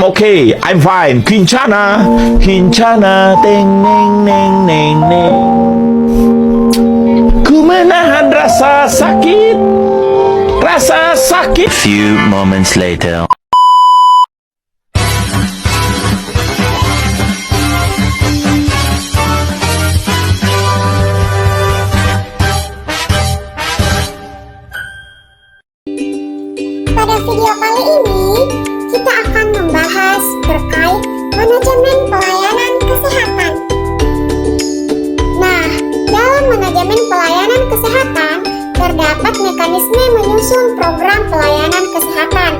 I'm okay, I'm fine. Kincana, Kincana, teng neng neng neng neng. Ku menahan rasa sakit, rasa sakit. Few moments later. Pada video kali ini, kita akan membahas terkait manajemen pelayanan kesehatan. Nah, dalam manajemen pelayanan kesehatan, terdapat mekanisme menyusun program pelayanan kesehatan.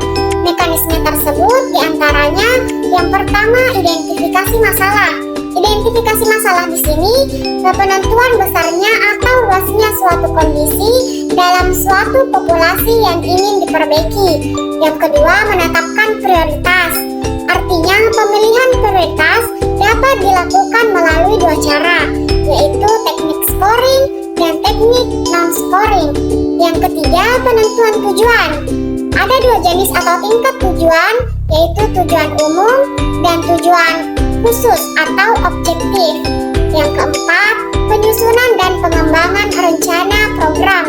Mekanisme tersebut diantaranya yang pertama, identifikasi masalah. Identifikasi masalah di sini penentuan besarnya atau luasnya suatu kondisi dalam suatu populasi yang ingin diperbaiki. Yang kedua, menetapkan prioritas. Artinya, pemilihan prioritas dapat dilakukan melalui dua cara, yaitu teknik scoring dan teknik non-scoring. Yang ketiga, penentuan tujuan. Ada dua jenis atau tingkat tujuan, yaitu tujuan umum dan tujuan khusus atau objektif. Yang keempat, penyusunan dan pengembangan rencana program.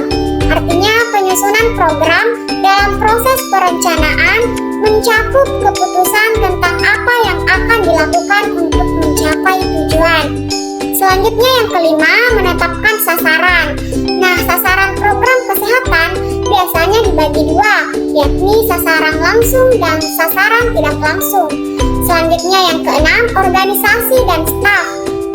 Artinya, penyusunan program dalam proses perencanaan mencakup keputusan tentang apa yang akan dilakukan untuk mencapai tujuan. Selanjutnya yang kelima, menetapkan sasaran. Nah, sasaran program kesehatan biasanya dibagi dua, yakni sasaran langsung dan sasaran tidak langsung. Selanjutnya yang keenam, organisasi dan staf.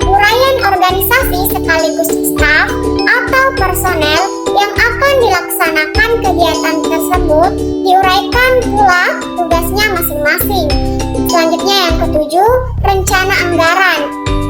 Uraian organisasi sekaligus staf atau personel yang akan dilaksanakan kegiatan tersebut diuraikan pula tugasnya masing-masing. Selanjutnya yang ketujuh, rencana anggaran.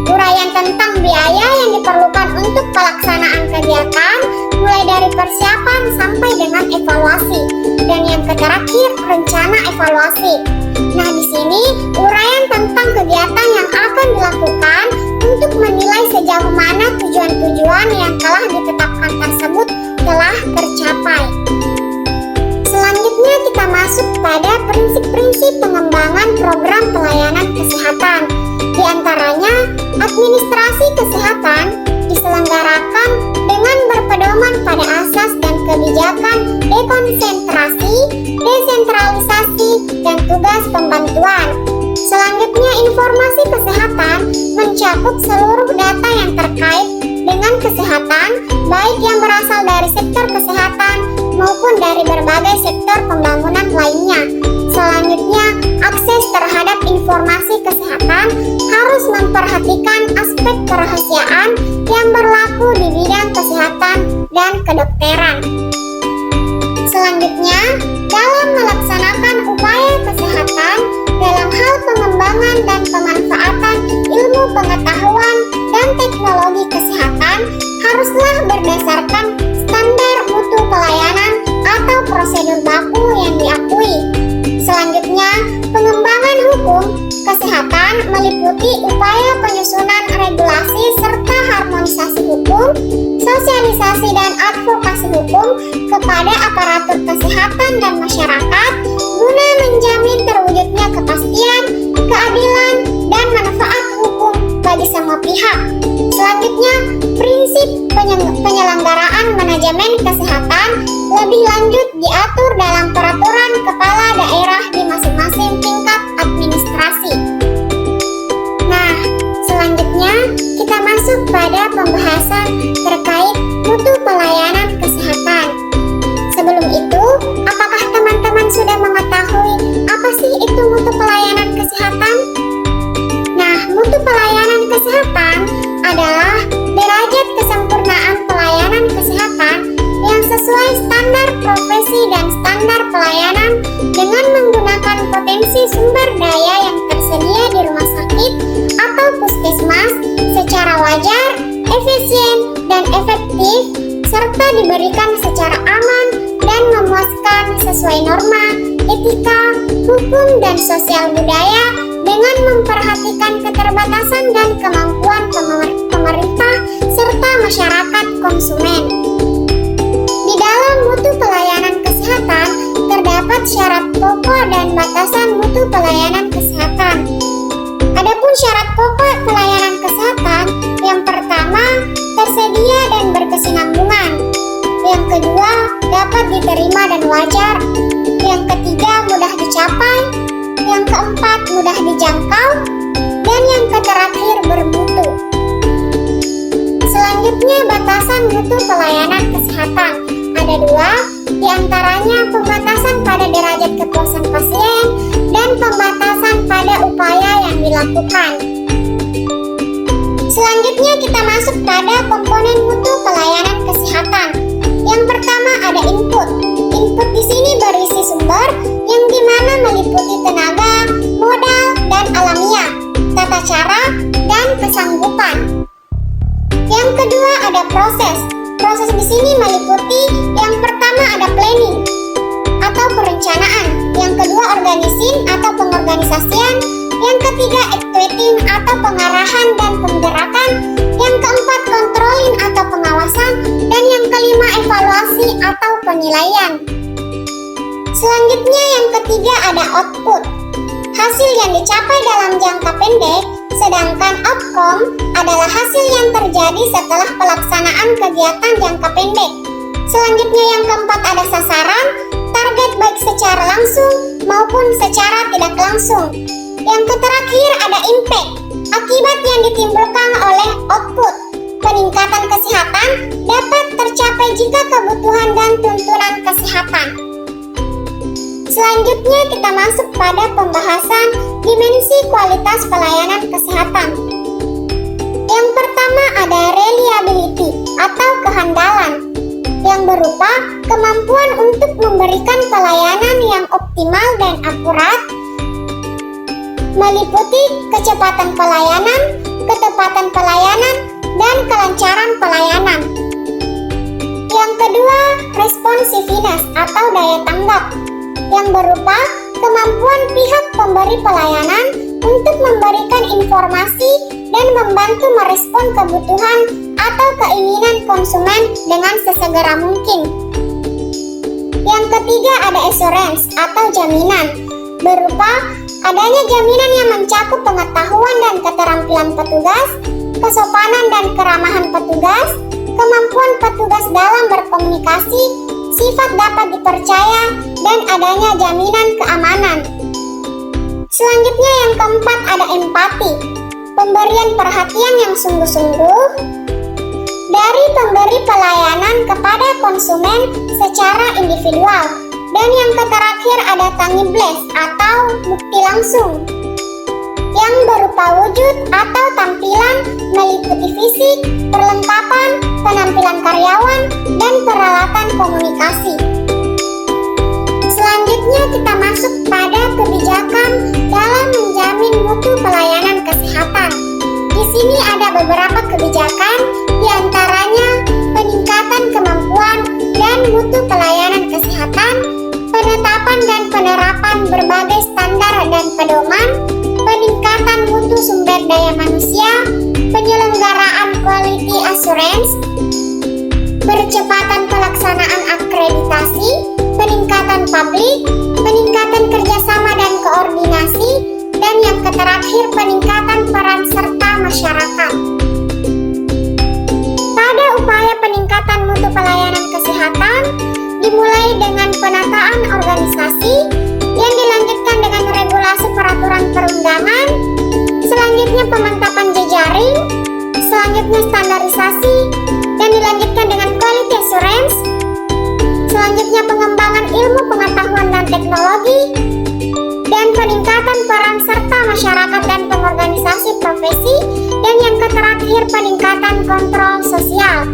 Uraian tentang biaya yang diperlukan untuk pelaksanaan kegiatan, mulai dari persiapan sampai dengan evaluasi. Dan yang terakhir, rencana evaluasi. Nah, di sini uraian tentang kegiatan yang akan dilakukan untuk menilai sejauh mana tujuan-tujuan yang telah ditetapkan tersebut telah tercapai. Selanjutnya kita masuk pada prinsip-prinsip pengembangan program pelayanan kesehatan. Di antaranya, administrasi kesehatan diselenggarakan dengan berpedoman pada asas dan kebijakan dekonsentrasi, desentralisasi, dan tugas pembantuan. Selanjutnya, informasi kesehatan mencakup seluruh data yang terkait dengan kesehatan, baik yang berasal dari sektor kesehatan maupun dari berbagai sektor pembangunan lainnya. Selanjutnya, akses terhadap informasi kesehatan harus memperhatikan aspek kerahasiaan yang berlaku di bidang kesehatan dan kedokteran. Selanjutnya, dalam melaksanakan upaya kesehatan dalam hal pengembangan dan pemanfaatan ilmu pengetahuan dan teknologi kesehatan haruslah berdasarkan standar mutu pelayanan atau prosedur baku yang diakui. Selanjutnya, pengembangan hukum kesehatan meliputi upaya penyusunan regulasi serta harmonisasi hukum, sosialisasi dan advokasi hukum kepada aparatur kesehatan dan masyarakat guna menjamin terwujudnya kepastian, keadilan, dan manfaat hukum bagi semua pihak. Selanjutnya, prinsip penyelenggaraan manajemen kesehatan lebih lanjut diatur dalam peraturan kepala daerah di masing-masing tingkat administrasi. Nah, selanjutnya kita masuk pada pembahasan terkait mutu pelayanan kesehatan. Sebelum itu, apakah teman-teman sudah mengetahui apa sih itu mutu pelayanan kesehatan? Nah, mutu pelayanan kesehatan adalah derajat kesempurnaan pelayanan kesehatan yang sesuai standar profesi dan standar pelayanan dengan menggunakan potensi sumber daya yang tersedia di rumah sakit atau puskesmas secara wajar, efisien, dan efektif, serta diberikan secara aman dan memuaskan sesuai norma, etika, hukum, dan sosial budaya dengan memperhatikan keterbatasan dan kemampuan pemerintah serta masyarakat konsumen. Di dalam mutu pelayanan kesehatan terdapat syarat pokok dan batasan mutu pelayanan kesehatan. tersedia dan berkesinambungan. Yang kedua, dapat diterima dan wajar. Yang ketiga, mudah dicapai. Yang keempat, mudah dijangkau. Dan yang terakhir, bermutu. Selanjutnya, batasan mutu pelayanan kesehatan. Ada dua, diantaranya pembatasan pada derajat kepuasan pasien dan pembatasan pada upaya yang dilakukan. Selanjutnya kita masuk pada komponen mutu pelayanan kesehatan. Yang pertama ada input. Input di sini berisi sumber yang dimana meliputi tenaga, modal, dan alamiah, tata cara, dan kesanggupan. Yang kedua ada proses. Proses di sini meliputi yang pertama ada planning atau perencanaan, yang kedua organizing atau pengorganisasian, yang ketiga actuating atau pengarahan dan penggerakan, yang keempat controlling atau pengawasan, dan yang kelima evaluasi atau penilaian. Selanjutnya yang ketiga ada output. Hasil yang dicapai dalam jangka pendek, sedangkan outcome adalah hasil yang terjadi setelah pelaksanaan kegiatan jangka pendek. Selanjutnya yang keempat ada sasaran, target baik secara langsung maupun secara tidak langsung. Yang terakhir ada impact, akibat yang ditimbulkan oleh output. Peningkatan kesehatan dapat tercapai jika kebutuhan dan tuntunan kesehatan. Selanjutnya kita masuk pada pembahasan dimensi kualitas pelayanan kesehatan. Yang pertama ada reliability atau kehandalan, yang berupa kemampuan untuk memberikan pelayanan yang optimal dan akurat, meliputi kecepatan pelayanan, ketepatan pelayanan, dan kelancaran pelayanan. Yang kedua, responsiveness atau daya tanggap, yang berupa kemampuan pihak pemberi pelayanan untuk memberikan informasi dan membantu merespon kebutuhan atau keinginan konsumen dengan sesegera mungkin. Yang ketiga ada assurance atau jaminan, berupa adanya jaminan yang mencakup pengetahuan dan keterampilan petugas, kesopanan dan keramahan petugas, kemampuan petugas dalam berkomunikasi, sifat dapat dipercaya, dan adanya jaminan keamanan. Selanjutnya yang keempat ada empati, pemberian perhatian yang sungguh-sungguh dari pemberi pelayanan kepada konsumen secara individual. Dan yang terakhir ada tangibles atau bukti langsung, yang berupa wujud atau tampilan meliputi fisik, perlengkapan, penampilan karyawan, dan peralatan komunikasi. Selanjutnya kita masuk pada kebijakan dalam menjamin mutu pelayanan kesehatan. Di sini ada beberapa kebijakan, diantaranya peningkatan kemampuan dan mutu pelayanan kesehatan, penetapan dan penerapan berbagai standar dan pedoman, peningkatan mutu sumber daya manusia, penyelenggaraan quality assurance, percepatan pelaksanaan akreditasi, peningkatan publik, peningkatan kerjasama dan koordinasi, dan yang terakhir peningkatan peran serta masyarakat. Pada upaya peningkatan mutu pelayanan kesehatan, dimulai dengan penataan organisasi, yang dilanjutkan dengan regulasi peraturan perundangan, selanjutnya pemantapan jejaring, selanjutnya standarisasi, dan dilanjutkan dengan quality assurance, selanjutnya pengembangan ilmu pengetahuan dan teknologi, dan peningkatan peran serta masyarakat dan pengorganisasi profesi, dan yang terakhir peningkatan kontrol sosial.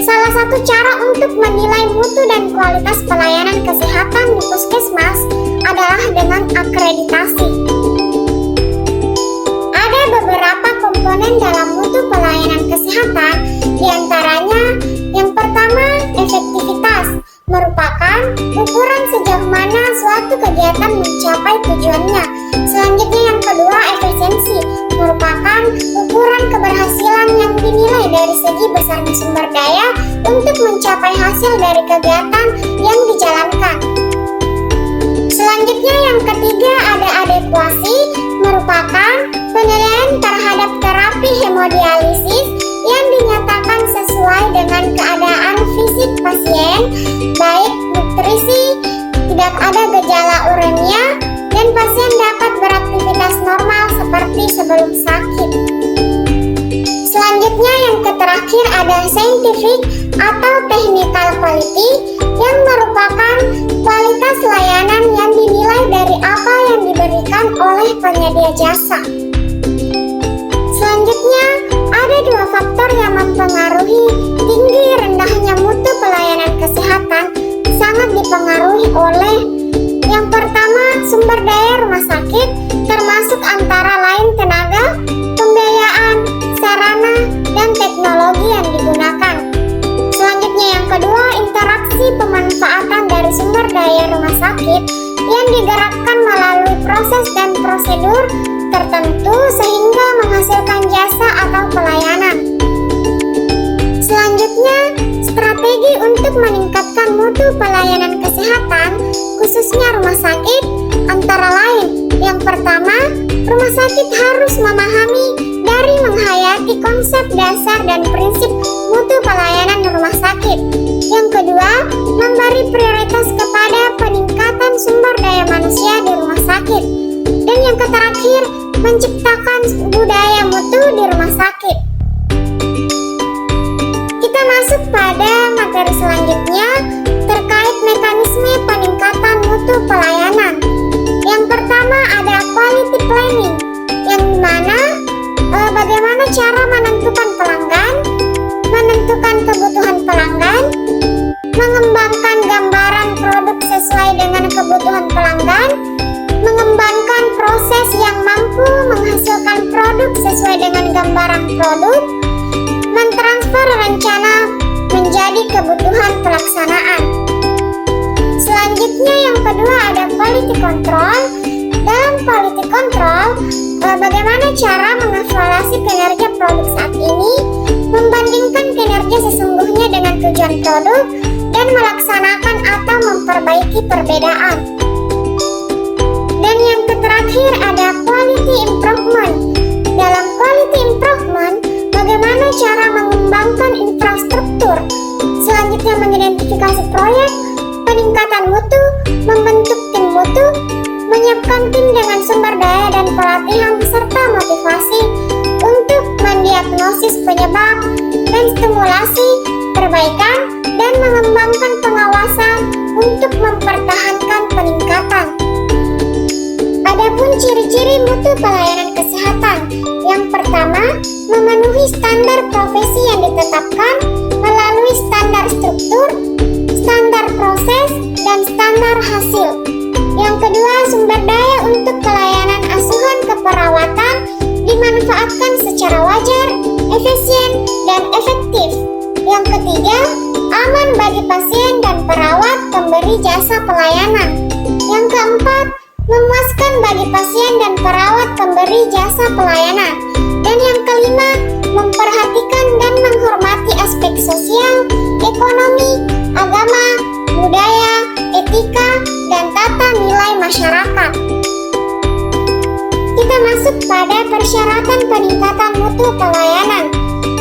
Salah satu cara untuk menilai mutu dan kualitas pelayanan kesehatan di puskesmas adalah dengan akreditasi. Ada beberapa komponen dalam mutu pelayanan kesehatan, diantaranya yang pertama efektivitas, merupakan ukuran sejauh mana suatu kegiatan mencapai tujuannya. Selanjutnya yang kedua efisiensi, merupakan ukuran keberhasilan yang dinilai dari segi besarnya sumber daya untuk mencapai hasil dari kegiatan yang dijalankan. Selanjutnya yang ketiga ada adekuasi, merupakan penilaian terhadap terapi hemodialisis yang dinyatakan sesuai terakhir ada scientific atau technical quality, yang merupakan kualitas layanan yang dinilai dari apa yang diberikan oleh penyedia jasa. Selanjutnya, ada dua faktor yang mempengaruhi tinggi rendahnya mutu pelayanan kesehatan, sangat dipengaruhi oleh yang pertama, sumber daya rumah sakit, termasuk antara lain tenaga, pembiayaan, sarana, dan teknologi yang digunakan. Selanjutnya yang kedua, interaksi pemanfaatan dari sumber daya rumah sakit yang digerakkan melalui proses dan prosedur tertentu sehingga menghasilkan jasa atau pelayanan. Selanjutnya, strategi untuk meningkatkan mutu pelayanan kesehatan, khususnya rumah sakit, antara lain yang pertama, rumah sakit harus memahami dari menghayati konsep dasar dan prinsip mutu pelayanan rumah sakit. Yang kedua, memberi prioritas kepada peningkatan sumber daya manusia di rumah sakit. Dan yang terakhir, menciptakan budaya mutu di rumah sakit. Kita masuk pada materi selanjutnya terkait mekanisme peningkatan mutu pelayanan. Yang pertama ada quality planning, yang dimana bagaimana cara menentukan pelanggan, menentukan kebutuhan pelanggan, mengembangkan gambaran produk sesuai dengan kebutuhan pelanggan, mengembangkan proses yang mampu menghasilkan produk sesuai dengan gambaran produk, mentransfer rencana menjadi kebutuhan pelaksanaan. Selanjutnya yang kedua ada quality control. Dalam quality control, bagaimana cara mengevaluasi kinerja produk saat ini, membandingkan kinerja sesungguhnya dengan tujuan produk, dan melaksanakan atau memperbaiki perbedaan. Dan yang terakhir ada quality improvement. Dalam quality improvement, bagaimana cara mengembangkan infrastruktur, selanjutnya mengidentifikasi proyek, peningkatan mutu, membentuk tim mutu, menyiapkan tim dengan sumber daya dan pelatihan serta motivasi untuk mendiagnosis penyebab dan stimulasi perbaikan dan mengembangkan pengawasan untuk mempertahankan peningkatan. Adapun ciri-ciri mutu pelayanan kesehatan, yang pertama, memenuhi standar profesi yang ditetapkan melalui standar struktur, standar proses, dan standar hasil. Yang kedua, sumber daya untuk pelayanan asuhan keperawatan dimanfaatkan secara wajar, efisien, dan efektif. Yang ketiga, aman bagi pasien dan perawat pemberi jasa pelayanan. Yang keempat, memuaskan bagi pasien dan perawat pemberi jasa pelayanan. Dan yang kelima, memperhatikan dan menghormati aspek sosial, ekonomi, agama, budaya, etika, dan tata nilai masyarakat. Kita masuk pada persyaratan peningkatan mutu pelayanan.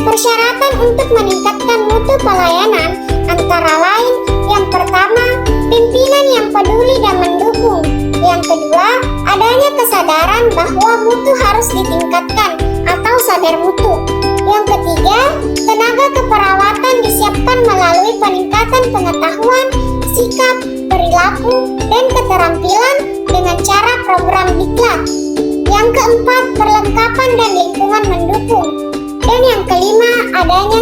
Persyaratan untuk meningkatkan mutu pelayanan antara lain yang pertama, pimpinan yang peduli dan mendukung. Yang kedua, adanya kesadaran bahwa mutu harus ditingkatkan atau sadar mutu. Yang ketiga, tenaga keperawatan disiapkan melalui peningkatan pengetahuan, sikap, perilaku, dan keterampilan dengan cara program diklat. Yang keempat, perlengkapan dan lingkungan mendukung. Dan yang kelima, adanya